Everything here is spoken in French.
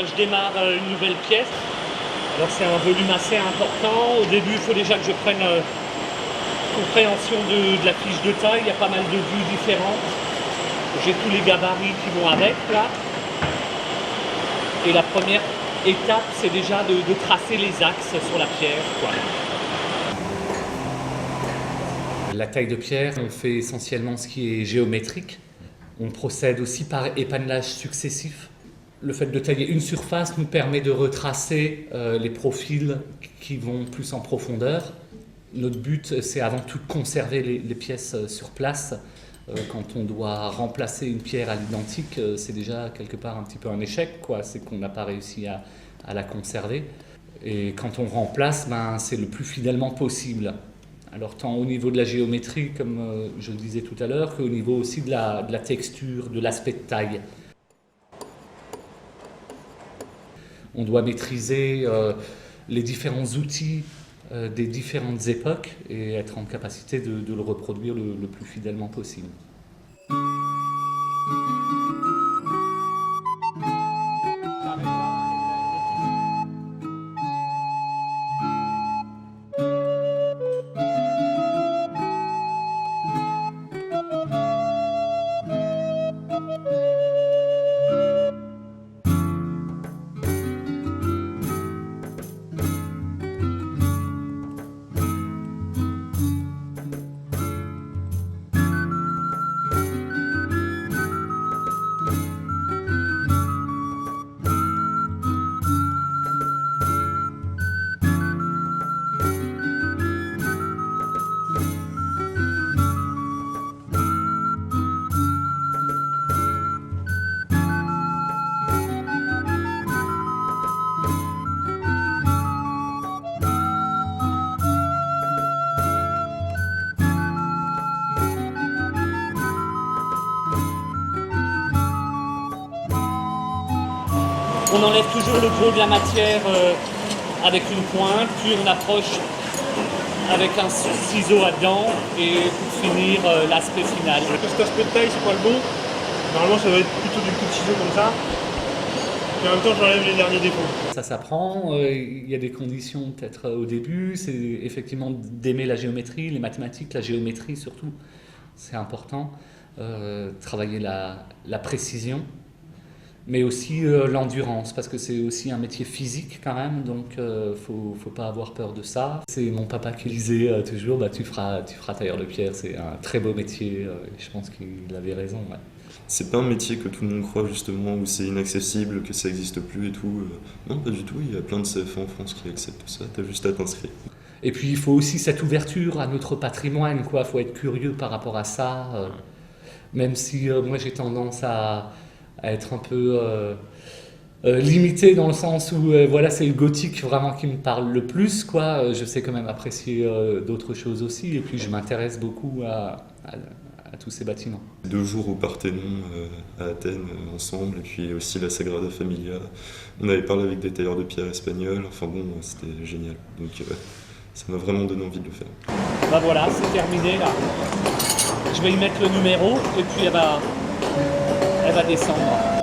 je démarre une nouvelle pièce. Alors c'est un volume assez important. Au début, il faut déjà que je prenne compréhension de la fiche de taille. Il y a pas mal de vues différentes. J'ai tous les gabarits qui vont avec là. Et la première étape, c'est déjà de tracer les axes sur la pierre, quoi. La taille de pierre, on fait essentiellement ce qui est géométrique. On procède aussi par épanelage successif. Le fait de tailler une surface nous permet de retracer les profils qui vont plus en profondeur. Notre but, c'est avant tout de conserver les pièces sur place. Quand on doit remplacer une pierre à l'identique, c'est déjà quelque part un petit peu un échec, quoi. C'est qu'on n'a pas réussi à la conserver. Et quand on remplace, c'est le plus fidèlement possible. Alors tant au niveau de la géométrie, comme je le disais tout à l'heure, qu'au niveau aussi de la texture, de l'aspect de taille. On doit maîtriser les différents outils des différentes époques et être en capacité de le reproduire le plus fidèlement possible. On enlève toujours le gros de la matière avec une pointe, puis on approche avec un ciseau à dents et pour finir l'aspect final. Cet aspect de taille, c'est pas le bon. Normalement, ça va être plutôt du coup de ciseau comme ça. Et en même temps, j'enlève les derniers défauts. Ça s'apprend, il y a des conditions peut-être au début, c'est effectivement d'aimer la géométrie, les mathématiques, la géométrie surtout, c'est important. Travailler la précision. Mais aussi l'endurance, parce que c'est aussi un métier physique quand même, donc faut pas avoir peur de ça. C'est mon papa qui disait toujours, tu feras tailleur de pierre, c'est un très beau métier, et je pense qu'il avait raison. Ouais. C'est pas un métier que tout le monde croit justement, où c'est inaccessible, que ça n'existe plus et tout. Non, pas du tout, il y a plein de CFA en France qui acceptent ça, t'as juste à t'inscrire. Et puis il faut aussi cette ouverture à notre patrimoine, quoi. Faut être curieux par rapport à ça, même si moi j'ai tendance à être un peu limité dans le sens où voilà, c'est le gothique vraiment qui me parle le plus, quoi. Je sais quand même apprécier d'autres choses aussi, et puis je m'intéresse beaucoup à tous ces bâtiments. 2 jours au Parthénon à Athènes ensemble, et puis aussi la Sagrada Familia. On avait parlé avec des tailleurs de pierre espagnols, enfin bon, c'était génial. Donc ça m'a vraiment donné envie de le faire. Bah voilà, c'est terminé là. Je vais y mettre le numéro et puis elle va descendre.